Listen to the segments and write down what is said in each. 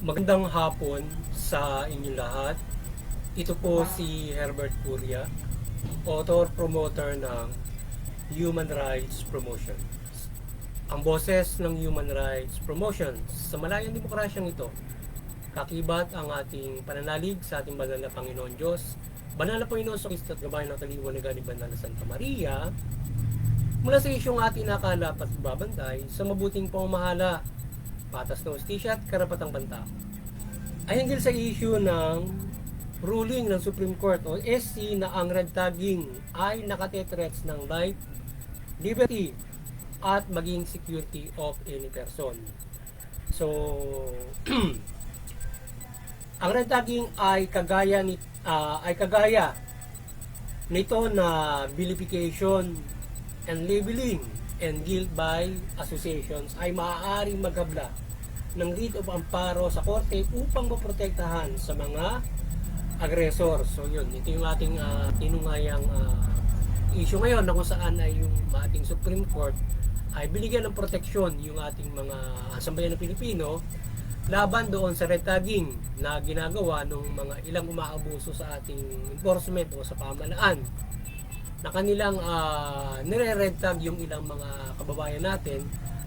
Magandang hapon sa inyong lahat. Ito po si Herbert Curia, author-promoter ng Human Rights Promotion. Ang boses ng Human Rights Promotion sa malayang demokrasyang ito, kakibat ang ating pananalig sa ating banal na Panginoon Diyos, banal na Panginoon sa Kristo at gabayan ng kaliwanagan ni Banal na Santa Maria, mula sa isyong ating nakalap at babantay sa mabuting pamamahala, patas na hustisya at karapatang banta. Ay hinggil sa issue ng ruling ng Supreme Court o SC na ang red tagging ay nakatetrets ng life, liberty, at maging security of any person. So, ang red tagging ay kagaya nito na vilification and labeling and guilt by associations ay maaaring maghabla ng writ of amparo sa korte upang maprotektahan sa mga agresor. So yun, ito yung ating tinungayang issue ngayon na kung saan ay yung ating Supreme Court ay binigyan ng proteksyon yung ating mga sambayan ng Pilipino laban doon sa red tagging na ginagawa ng mga ilang umaabuso sa ating enforcement o sa pamahalaan na kanilang nire-red tag yung ilang mga kababayan natin,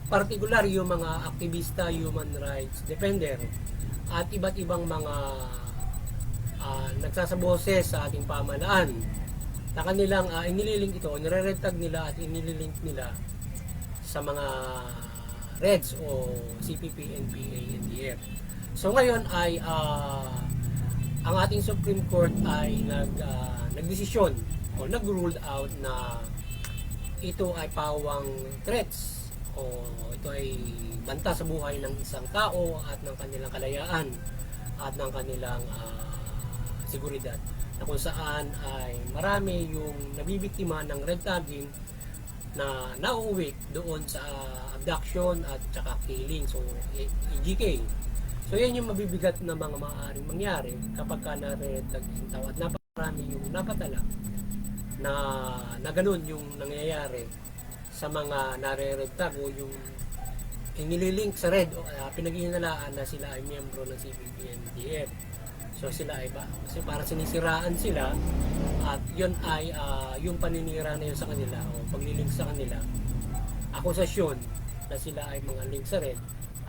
particular yung mga aktivista, human rights defender at iba't ibang mga nagsasaboses sa ating pamahalaan na kanilang inililink ito, nire-red tag nila at inililink nila sa mga Reds o CPP, NPA, NDF. So ngayon ay ang ating Supreme Court ay nagdesisyon o nag-ruled out na ito ay pawang threats o ito ay banta sa buhay ng isang tao at ng kanilang kalayaan at ng kanilang seguridad, na kung saan ay marami yung nabibiktima ng red tagging na nauuwi doon sa abduction at saka killing, so EGK. So yan yung mabibigat na mga maaaring mangyari kapag ka na-red tag yung tao at napakarami yung napatala na ganun yung nangyayari sa mga nare-red tag o yung inililink sa red o pinag-iinalaan na sila ay miyembro ng CPP-NDF. So sila ay kasi para sinisiraan sila at yun ay yung paninira na yun sa kanila o paglilink sa kanila, akusasyon na sila ay mga link sa red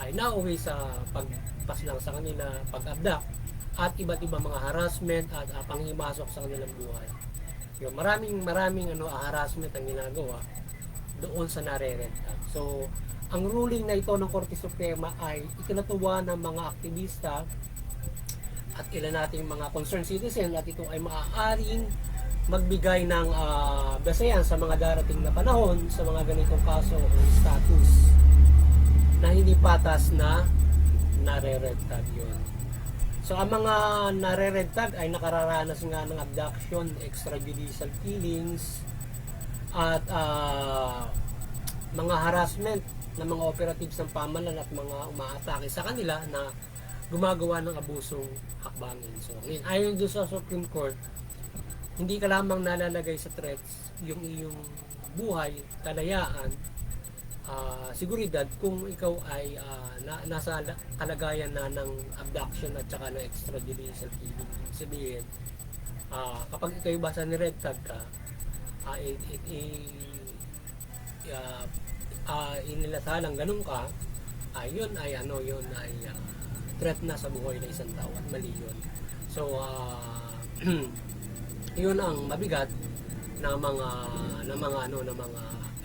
ay nauwi sa pagpaslang sa kanila, pag-abduct at iba't ibang mga harassment at panghimasok sa kanilang buhay. Yung maraming harassment ang ginagawa doon sa nare-red tag. So, ang ruling na ito ng Korte Suprema ay ikinatuwa ng mga aktivista at ilan nating mga concerned citizen at ito ay maaaring magbigay ng basehan sa mga darating na panahon sa mga ganitong kaso o status na hindi patas na nare-red tag yun. So ang mga nare-red tag ay nakararanas nga ng abduction, extrajudicial killings at mga harassment ng mga operatives ng pamahalaan at mga umaatake sa kanila na gumagawa ng abusong hakbangin. So ngayon, ayon doon sa Supreme Court, hindi ka lamang nalalagay sa threats yung iyong buhay, kalayaan, seguridad kung ikaw ay nasa kalagayan na ng abduction at saka ng extrajudicial killing. Sabihin, kapag ikaw basa ni red tag ka, inilasalang ganun ka, yun ay threat na sa buhay ng isang tao at mali yun. So yun ang mabigat na mga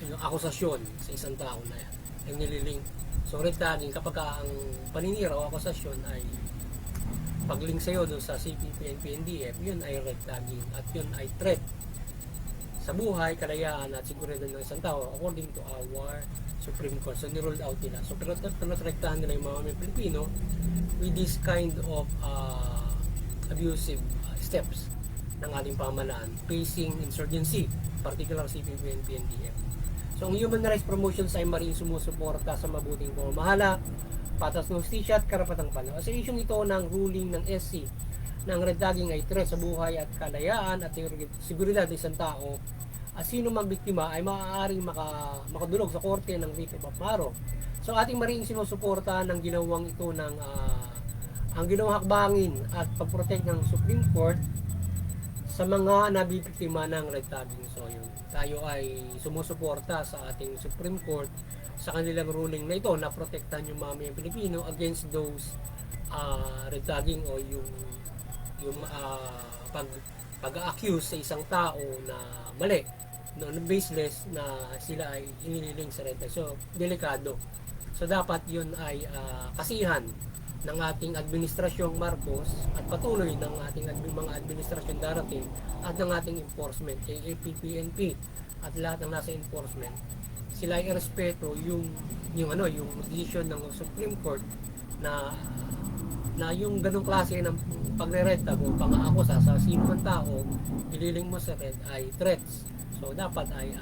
akusasyon sa isang tao na ay nililink. So red tagging kapag ang paninira o akusasyon ay paglink sa'yo doon sa CPP, NPA, yun ay red tagging at yun ay threat sa buhay, kalayaan at seguridad ng isang tao according to our Supreme Court. So ni-rolled out nila. So pero pinatrektahan nila yung mga Pilipino with this kind of abusive steps ng ating pamahalaan facing insurgency, particular CPP and PNDF. So ang Human Rights Promotions ay maring sumusuporta sa mabuting pamamahala, patas ng hustisya at karapatang panaw. Sa isyong ito ng ruling ng SC ng red tagging ay threat sa buhay at kalayaan at seguridad ng isang tao, sino mang biktima ay maaaring makadulog sa korte ng writ of amparo. So ating maring sinusuporta ng ginawang ito ng ang ginawang hakbangin at pagprotect ng Supreme Court sa mga nabibiktima ng red tagging. So yun, tayo ay sumusuporta sa ating Supreme Court sa kanilang ruling na ito na protektahan yung mamayang Pilipino against those red tagging o yung pag-accuse sa isang tao na mali, no, baseless na sila ay iniling sa red tag. So delikado. So dapat yun ay kasihan ng ating administrasyong Marcos at patuloy ng ating mga administrasyon darating at ng ating enforcement, AAP, PNP at lahat ng nasa enforcement. Sila ay irespeto yung decision ng Supreme Court na yung ganung klase ng pagre-red tag o pang-aakusa sa sino man tao, ililing mo sa red ay threats. So dapat ay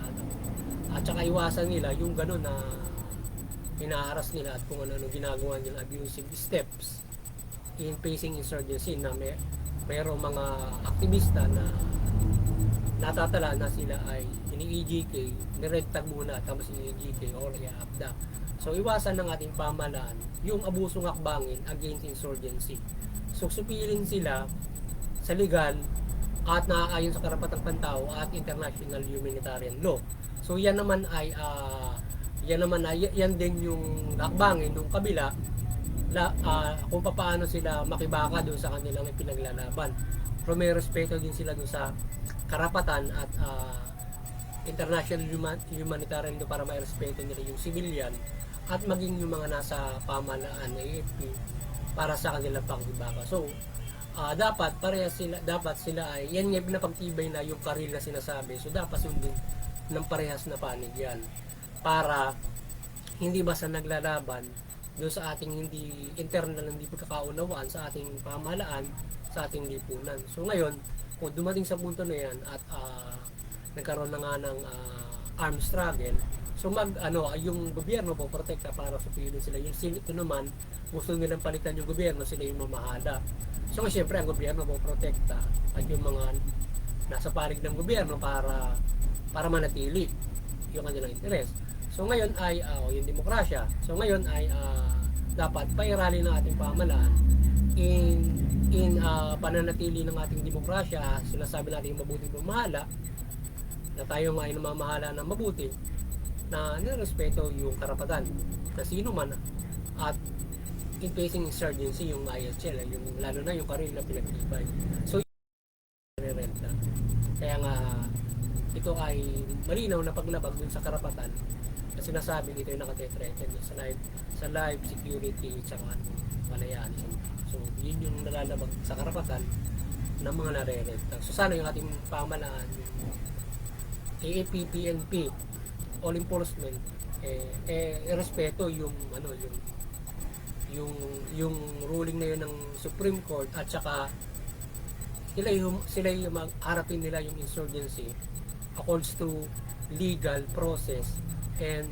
at saka iwasan nila yung ganun na hinaharas nila at kung ano ginagawa nilang abusive steps in facing insurgency na mayroong mga aktivista na natatala na sila ay ini-EGK, ni-red tag muna tapos ini-EGK or i-APDA. So iwasan ng ating pamahalaan yung abusong hakbangin against insurgency. So supilin sila sa legal at naaayon sa karapatang pantao at international humanitarian law. So yan naman ay yan din yung hakbangin ng kabila kung paano sila makibaka doon sa kanilang pinaglalaban. Pero may respeto din sila doon sa karapatan at international humanitarian law para may respeto nila yung civilian at maging yung mga nasa pamahalaan na AFP para sa kanilang pagbibaka. So dapat sila ay yan nga pinapagtibay na yung karil na sinasabi. So dapat sundin ng parehas na panig yan para hindi basta naglalaban doon sa ating hindi internal, hindi pagkakaunawaan sa ating pamahalaan, sa ating lipunan. So ngayon, kung dumating sa punto na yan at nagkaroon na nga ng armed struggle, so yung gobyerno po protekta para supilin sila. Yung ito naman, gusto nilang palitan yung gobyerno, sila yung mamahala. So siyempre ang gobyerno po protekta at yung mga nasa panig ng gobyerno para manatili yung kanilang interes. So ngayon ay yung demokrasya. So ngayon ay dapat pairali ng ating pamahalaan in pananatili ng ating demokrasya. Sinasabi natin mabuting pamahala na tayo ay namamahala ng mabuti na nirespeto yung karapatan na sino man at in facing insurgency yung IHL, yung lalo na yung karil na pinagtibay. So renta. Kaya nga ito ay malinaw na paglabag dun sa karapatan na sinasabi dito yung nakatetreten sa live security tsaka palayaan. So yun yung nalalabag sa karapatan ng mga nare-renta. So sana yung ating pamahalaan, AAP, PNP, all enforcement respeto yung ruling na yun ng Supreme Court at saka sila yung harapin nila yung insurgency accords to legal process and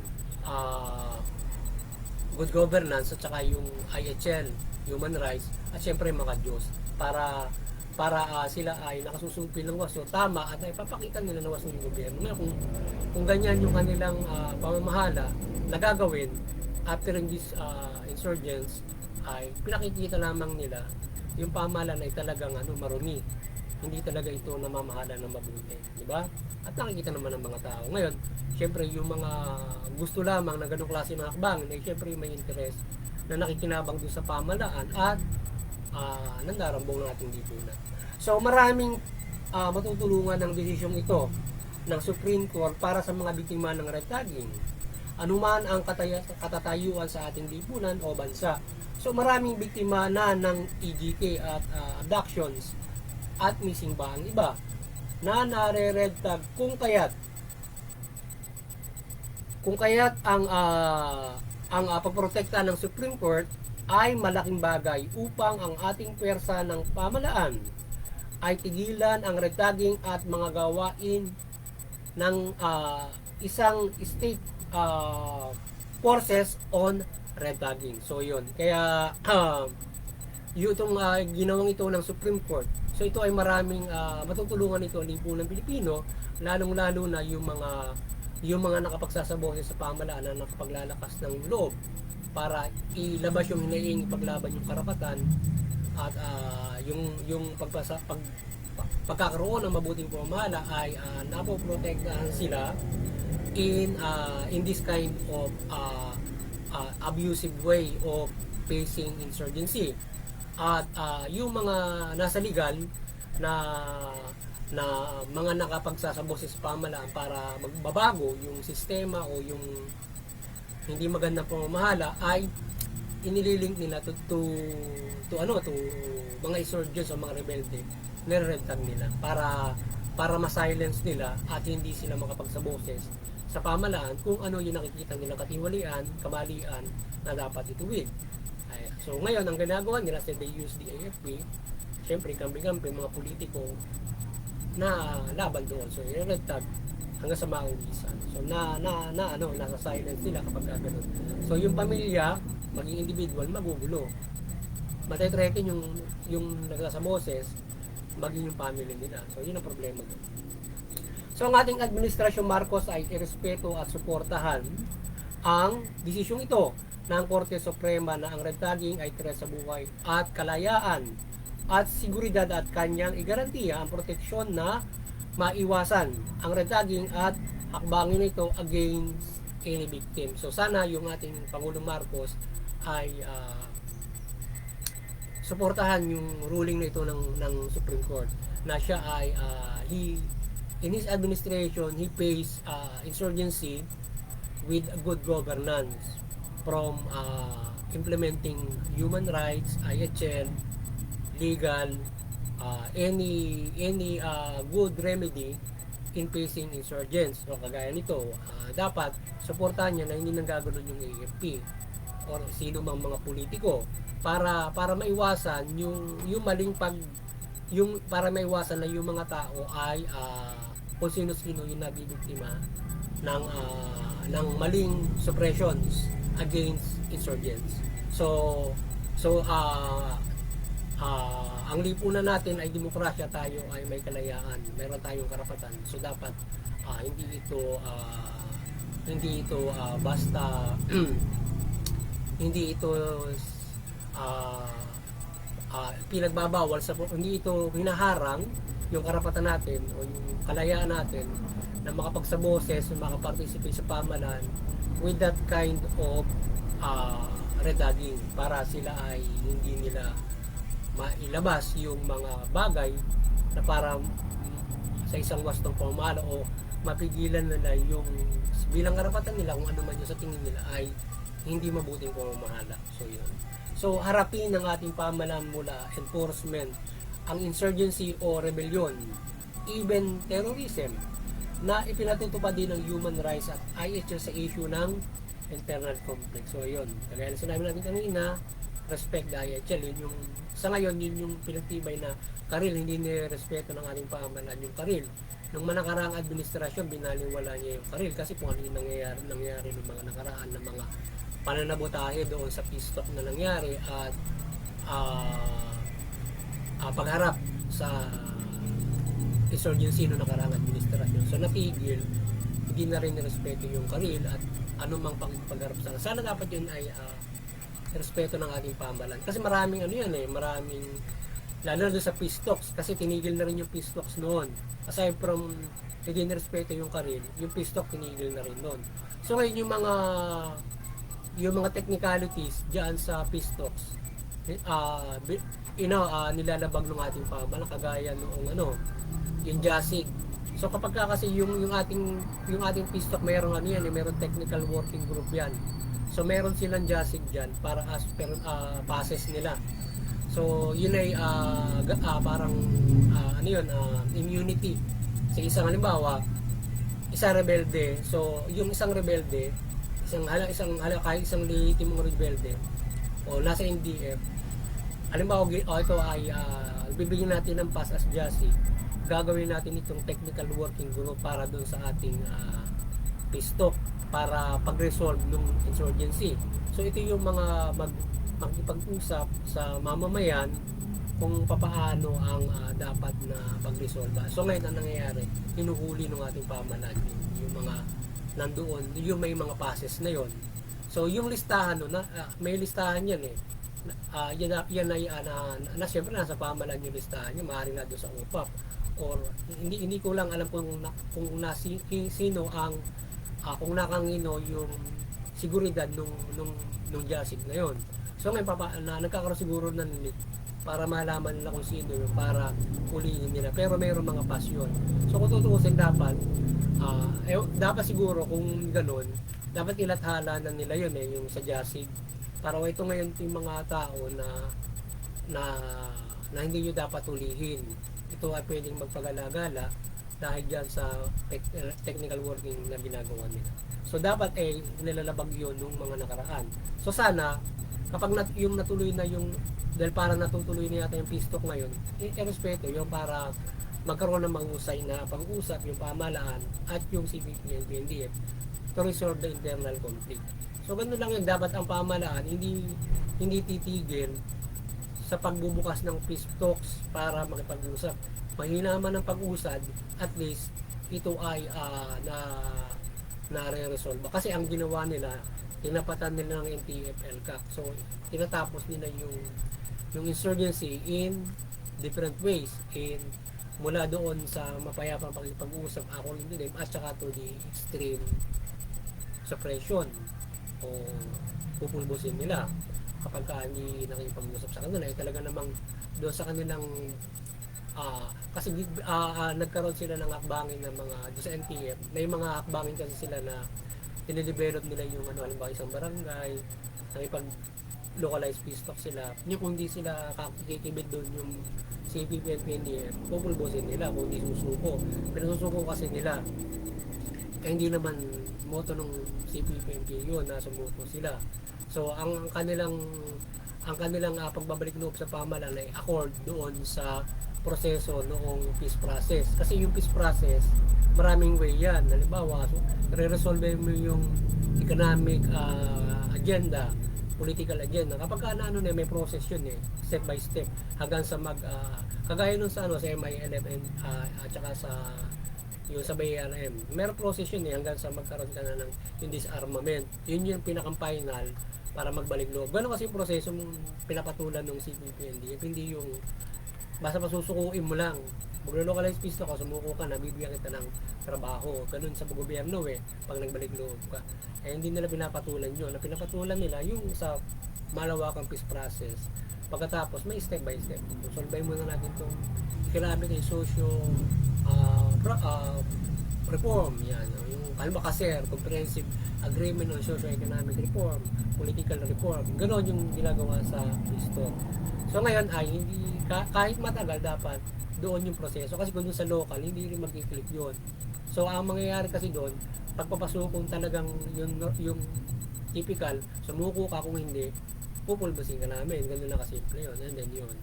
good governance at saka yung IHL, human rights at syempre mga Diyos para sila ay nakasusumpil ng waso tama at ay papakita nila ng waso yung gobyerno. Ngayon kung ganyan yung kanilang pamamahala na gagawin after this insurgents ay pinakikita lamang nila yung pamahalaan ay talagang marumi, hindi talaga ito namamahala ng mabuti, di ba? At nakikita naman ng mga tao. Ngayon, syempre yung mga gusto lamang na ganung klase ng hakbangin ay syempre may interest na nakikinabang doon sa pamahalaan at nandarambong ng ating lipunan. So maraming matutulungan ng desisyong ito ng Supreme Court para sa mga biktima ng red tagging, anuman ang katatayuan sa ating lipunan o bansa. So maraming biktima na ng EGK at abductions at missing ba ang iba na nare-red tag kung kaya't ang pagprotekta ng Supreme Court ay malaking bagay upang ang ating pwersa ng pamahalaan ay tigilan ang red tagging at mga gawain ng isang state forces on red tagging. So yun, kaya itong ginawang ito ng Supreme Court, so ito ay maraming matutulungan ito ang lipunan Pilipino, lalong-lalo na yung mga nakapagsasaboses sa pamahalaan na nakapaglalakas ng loob para ilabas yung hinaing ipaglaban yung karapatan at pagkakaroon ng mabuting pamamahala ay napoprotektahan sila in this kind of abusive way of facing insurgency. At yung mga nasa legal na mga nakapagsasaboses sa pamahalaan para magbabago yung sistema o yung hindi magandang pamamahala ay inililink nila to mga insurgents o mga rebelde, nire-red-tag nila para ma-silence nila at hindi sila makapagsaboses sa pamahalaan kung ano yung nakikita nilang katiwalian, kamalian na dapat ituwid. So ngayon, ang ginagawa nila, they use the AFP, syempre kampi-kampi, mga politiko na laban doon. So i-red tag hanggang sa mauwisan. So nasa silence nila kapag gano'n. So yung pamilya, maging individual, magugulo. Matetreken yung nagsasamoses, maging yung family nila. So yun ang problema doon. So ang ating administrasyon Marcos ay irespeto at suportahan ang desisyong ito ng Korte Suprema na ang red tagging ay threat sa buhay at kalayaan at seguridad at kanyang igarantiya ang proteksyon na maiwasan ang red tagging at hakbangin ito against any victim. So sana yung ating Pangulong Marcos ay suportahan yung ruling na ito ng Supreme Court na siya ay in his administration he pays insurgency with good governance from implementing human rights, IHL, legal, any good remedy in facing insurgents. So kagaya nito, dapat suportahan niya na hindi nanggaganon yung AFP or sino mang mga politiko para maiwasan yung maling para maiwasan na yung mga tao ay kung sino-sino yung nabibiktima ng maling suppressions against insurgents. So ang lipunan natin ay demokrasya, tayo ay may kalayaan, meron tayong karapatan. So dapat hindi ito basta hindi ito pinagbabawal hindi ito hinaharang yung karapatan natin o yung kalayaan natin na makapagsaboses, makaparticipate sa pamahalaan with that kind of red tagging para sila ay hindi nila mailabas yung mga bagay na para sa isang wastong pamamahala o mapigilan nila yung bilang karapatan nila kung ano man yung sa tingin nila ay hindi mabuting pamamahala. So yun. So harapin ng ating pamahalaan mula enforcement ang insurgency o rebellion, even terrorism, na ipinatutupad din ng human rights at IHL sa issue ng internal conflict. So yun, kagaya na sinabi natin kanina, respect the IHL. Yun yung, sa ngayon, yun yung pinagtibay na karil, hindi nirespeto ng ating pamahalaan yung karil. Nung manakaraang administrasyon, binaliwala niya yung karil kasi kung ano yung nangyari ng mga nakaraan ng mga pananabotahe doon sa peace talk na nangyari at pagharap sa insurgency noong nakaraang administrasyon. So natigil, hindi na rin nirespeto yung karil at anumang pagharap sa sana dapat yun ay respeto ng ating pamahalaan. Kasi maraming maraming lalo na sa peace talks kasi tinigil na rin yung peace talks noon. Aside from hindi nirespeto yung karil, yung peace talk tinigil na rin noon. So ngayon yung mga technicalities diyan sa peace talks nilalabag ng ating pamahalaan kagaya noong yung JASIG. So kapag kasi yung ating peace talk mayroong mayroong technical working group yan. So meron silang JASIG diyan para as per passes nila. So yun ay parang immunity. Sa isang halimbawa, isang rebelde. So yung isang rebelde, kahit isang lehitimong rebelde o nasa NDF, halimbawa ito ay bibigyan natin ng pass as JASIG, gagawin natin itong technical working group para doon sa ating peace talk para pag-resolve ng insurgency. So ito yung mga magpag-usap sa mamamayan kung papaano ang dapat na pag-resolve. So ngayon ang nangyayari, hinuhuli ng ating pamahalaan yung mga nandoon, yung may mga passes na yon. So yung listahan may listahan yan yan ay siyempre nasa pamahalaan yung listahan niya, maaaring na doon sa UPAP, or hindi ko lang alam sino ang kung nakangino yung seguridad nung Jasig na yon. So ngayon nagkakaroon siguro ng leak para malaman nila kung sino yung para ulihin nila, pero mayroong mga pasyon. So kung tutuusin, dapat siguro kung ganun, dapat ilathala na nila yun yung sa Jasig, para ito ngayon yung mga tao na na hindi nyo dapat ulihin. Ito ay pwedeng magpagala-gala dahil dyan sa technical working na ginagawa nila. So dapat nilalabag yun nung mga nakaraan. So sana kapag yung natuloy na yung, dahil para natutuloy na yata yung peace talk ngayon, respeto yung para magkaroon ng mahusay na pag-usap yung pamahalaan at yung CPP and BNDF to resolve the internal conflict. So ganun lang yun, dapat ang pamahalaan hindi titigil sa pagbubukas ng peace talks para makipag-usap. Mahina man ang pag-usad, at least ito ay nare-resolve. Kasi ang ginawa nila, tinapatan nila ng NTF-ELCAC. So tinatapos nila yung insurgency in different ways, mula doon sa mapayapang pag-uusap according to them, at saka to the extreme suppression o pupulbusin nila kapag hindi nakipag-usap sa kanila. Talaga namang doon sa kanilang kasi nagkaroon sila ng hakbangin ng mga doon sa NTF, may mga hakbangin kasi sila na tinidevelop nila yung halimbawa isang barangay, nakipag localized peace talk sila. Yung kung hindi sila kakikibid doon yung CPP and PNDF, pupulbusin nila kung hindi susuko. Pero susuko kasi nila. Hindi naman moto ng CPP and PNDF yun na sumuko sila. So ang kanilang pagbabalik loob sa pamahalaan ay accord doon sa proseso noong peace process. Kasi yung peace process, maraming way yan. Halimbawa, re-resolve mo yung economic agenda, political agenda. Kapag may process yun step by step, hanggang sa kagaya nun sa sa MILF at saka sa yung sa BARM. Meron process yun hanggang sa magkaroon ka na ng yung disarmament. Yun yung pinaka-final para magbalik loob. Gano'n kasi yung proseso mong pinapatulan ng CPP-NDF, hindi yung basta pasusukuin mo lang. Maglo-localize peace talk, sumuko ka na, bibigyan kita ng trabaho. Ganun sa gobyerno pag nagbalik loob ka. Hindi nila pinapatulan yun. Na pinapatulan nila yung sa malawakang peace process. Pagkatapos, may step by step. Solve muna natin itong economic and socio reform. Yan. Yung Almacacer, comprehensive agreement on socio-economic reform, political reform. Ganon yung ginagawa sa peace talk. So ngayon ay hindi kahit matagal dapat doon yung proseso, kasi kung doon sa local hindi rin mag-click yun. So ang mangyayari kasi doon, pagpapasukong talagang yung typical, sumuko ka, kung hindi pupulbasin ka namin. Ganun na kasimple yun. And then yun,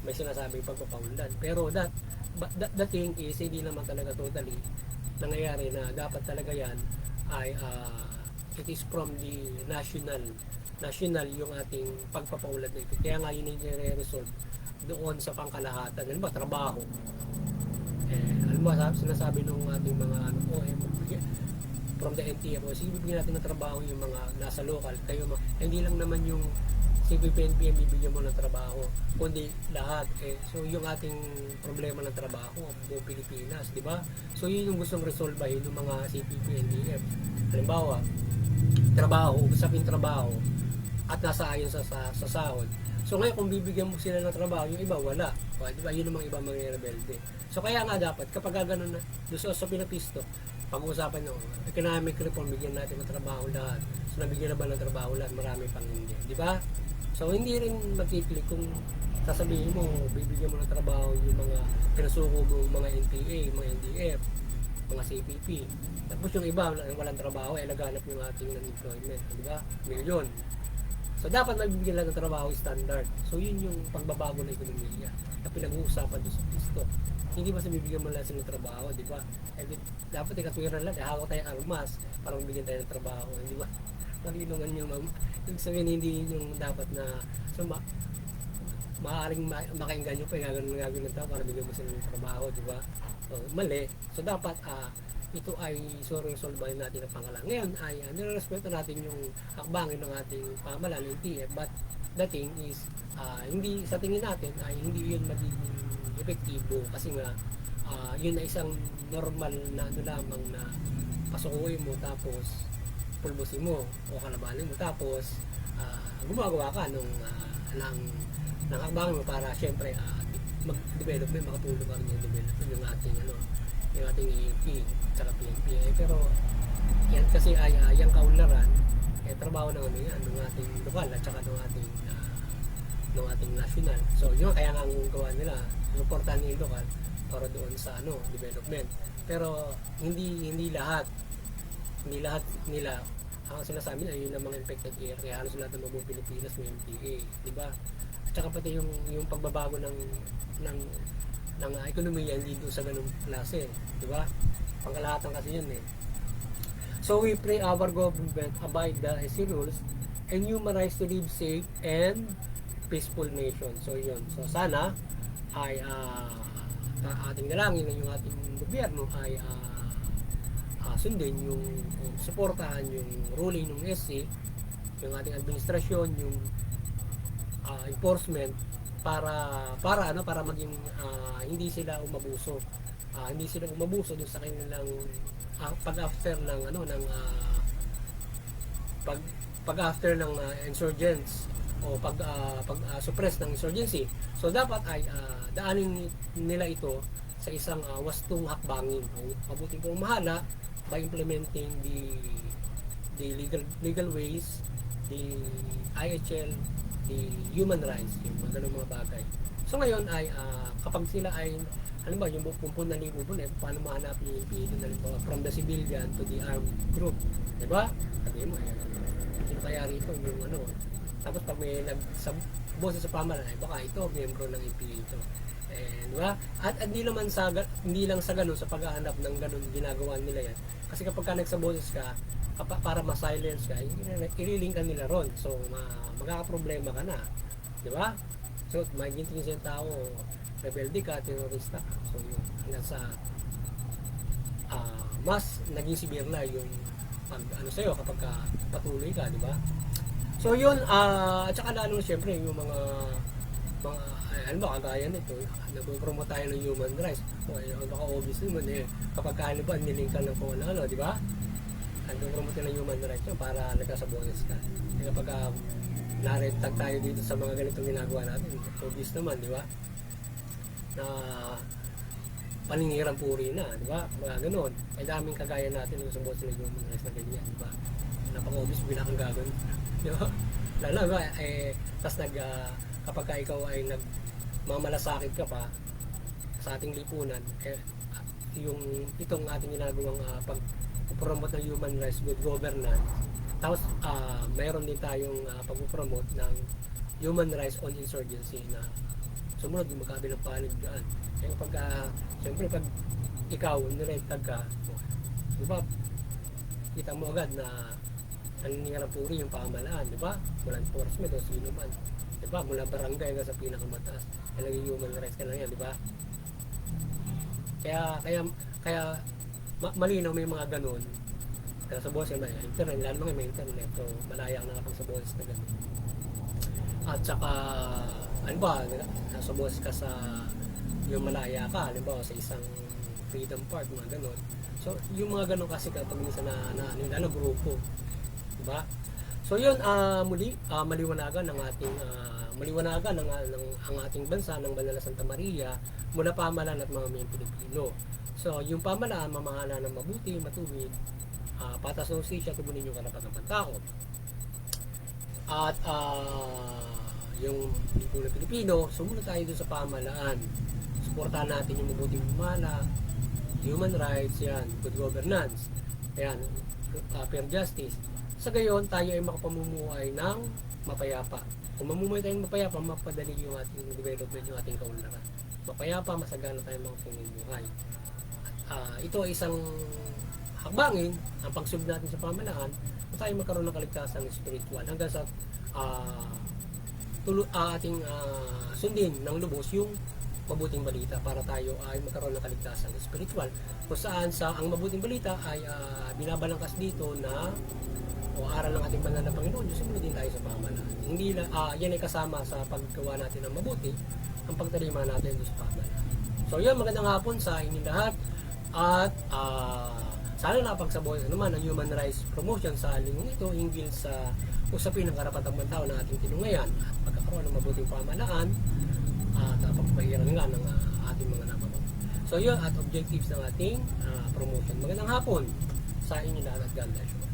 may sinasabing pagpapaundan. Pero the thing is, hindi naman talaga totally nangyayari na dapat talaga yan ay it is from the national yung ating pagpapaulad na ito. Kaya nga yun yung nire-resolve doon sa pangkalahatan. Ano ba? Trabaho. Alam mo, sinasabi ng ating mga from the NTF, sige, bibigyan natin ng trabaho yung mga nasa local. Kayo, hindi lang naman yung CPP-NPM bibigyan mo ng trabaho, kundi lahat. So yung ating problema ng trabaho, buong Pilipinas, di ba? So yun yung gustong resolbahin ng mga CPP-NPM. Halimbawa, trabaho, usapin trabaho, at nasa ayon sa sahod. So ngayon kung bibigyan mo sila ng trabaho, yung iba wala. Di ba? Yun namang iba mga rebelde. So kaya nga dapat, kapag gano'n na, doon sa pinapisto, pag-uusapan nyo, economic reform, bigyan natin ng trabaho lahat. So nabigyan na ba ng trabaho lahat? Marami pang hindi. Di ba? So hindi rin magkiklik kung sasabihin mo, bibigyan mo ng trabaho yung mga pinasuko mo, mga NPA, mga NDF, mga CPP. Tapos yung iba, walang trabaho, laganap yung ating unemployment. Di ba? Milyon. So dapat magbibigyan lang ng trabaho standard. So yun yung pagbabago ng ekonomiya na pinag-uusapan doon sa pisto. Hindi ba sa bibigyan mo lang sila ng trabaho, di ba? Dapat ikatwiran lang, hawak tayo armas para mabigyan tayo ng trabaho, di ba? Malinungan yung ibig sabihin, hindi yung dapat na maaaring makainggan nyo pa yung gagawin ng tao para bigyan mo sila ng trabaho, di ba? So, mali. So dapat ito ay resolbahin natin ang pangalan. Ngayon ay nirerespeto natin yung hakbangin ng ating pamahalaan ng TF, but the thing is, hindi sa tingin natin ay hindi yun magiging epektibo kasi nga yun na isang normal na ano lamang na pasukuin mo tapos pulbusin mo o kalabanin mo tapos gumagawa ka ng hakbang mo para syempre mag-development, makatulong ka rin yung development yung ating AFP tsaka PNP. Pero yan kasi ay yung kaunlaran trabaho ng yan ng ating lokal at saka ng ating national. So yun kaya nga ang gawa nila, importante yung lokal para doon sa development. Pero hindi lahat nila ang sinasabi na yun ang mga infected area, kaya halos lahat ng mga Pilipinas may MTA, di ba? At saka pati yung pagbabago ng ekonomiya hindi doon sa ganung klase, di ba? Pangkalahatan kasi yun eh. So we pray our government abide the SC rules and human rights to live safe and peaceful nation. So yun. So sana ay ating dalangin na yung ating gobyerno ay sundin yung suportahan yung ruling ng SC, yung ating administrasyon, yung enforcement para maging hindi sila umabuso. Hindi sila umabuso dun sa kanilang pag-after ng pag-after ng insurgents o pag-suppress ng insurgency. So dapat ay daanin nila ito sa isang wastong hakbangin o mabuting pong mahala by implementing the legal ways, the IHL, the human rights, yung mga ganung mga bagay. So ngayon ay kapag sila ay halimbawa yung pumpun na libo na paano mahanapin yung PNP na halimbawa from the civilian to the armed group, di ba? Sabi mo sino kaya rito yung tapos pag may boses sa pamahalaan ay baka ito miyembro ng EPA ito. Di ba? At hindi lang sa ganun sa paghahanap ng ganun ginagawa nila yan. Kasi kapag ka nagsaboses ka para ma-silence ka, ililink ka nila ron. So magkakaproblema ka na. Di ba? So magiging tingin sa tao rebelde ka, terorista ka. So yun, hanggang sa mas naging severe na yung sa'yo kapag patuloy ka, di ba? So yun, at saka lalo siyempre yung mga ano ba, kagaya nito, nagpo-promote tayo ng human rights. Baka obvious naman kapag ano ba, nilinkan ng kung ano, di ba? Nagpo-promote ng human rights yun para nagkasabones ka. Kapag narentag tayo dito sa mga ganitong ginagawa natin, obvious naman, di ba? Na paninirang puri na, di ba? Mga ganun. Ay daming kagaya natin ng sabones ng human rights na ganyan, di ba? Napaka-obvious, bilang kang gagawin. Di ba? Lalo ba, tas kapag ikaw ay nagmamalasakit ka pa sa ating lipunan, itong ating ginagawang pag-promote ng human rights, good governance, tapos mayroon din tayong pag-promote ng human rights on insurgency na sumunod yung magkabilang panig dyan. Kaya siyempre pag ikaw nirentag ka, di ba, kita mo agad na naninirapuri yung pamahalaan, di ba? Mula enforcement o sino man. Di ba? Mula barangay hanggang sa pinakamataas. Kaya naging human rights ka lang yan, di ba? Kaya malinaw may mga ganun. Kaya sa boses may internet, lalo mga may internet. So malaya ang nakapag sa boses na ganun. At saka, ano ba, nasa boses ka sa yung malaya ka, halimbawa sa isang freedom park, mga ganun. So yung mga ganun kasi kapag minsan na grupo, diba? So yun, maliwanagan ng ating ang ating bansa ng Banal na Santa Maria mula pamahalaan at mga miyembro Pilipino. So yung pamahalaan mamahala ng mabuti, matuwid, patas ng hustisya, tugunin yung karapatang pantao. At yung Lipunan Pilipino, sumunod tayo dun sa pamahalaan. Suportahan natin yung mabuting pamahala, human rights, yan, good governance, yan, fair justice. Sa gayon, tayo ay makapamumuhay ng mapayapa. Kung mamumuhay tayong mapayapa, mapadali yung ating development, yung ating kaunlaran. Mapayapa, masagana tayong mga pamumuhay. Ito ay isang hakbangin, ang pagsub natin sa pamahalaan, na tayo magkaroon ng kaligtasan spiritual hanggang sa ating sundin ng lubos yung mabuting balita para tayo ay magkaroon ng kaligtasan spiritual. Kung saan ang mabuting balita ay binabalangkas dito na o aral ng ating banal na Panginoon Diyos, sumunod din tayo sa pamahalaan. Hindi yan ay kasama sa paggawa natin ng mabuti, ang pagtalima natin doon sa pamahalaan. So yun, magandang hapon sa inyong lahat at sana napagsabuhay naman ang human rights promotion sa linggong ito hinggil sa usapin ng karapatang tao na ating tinungayan at pagkakaroon ng mabuting pamahalaan at pagpapahiran nga ng ating mga namamagitan. So yun at objectives ng ating promotion. Magandang hapon sa inyo lahat at God bless you.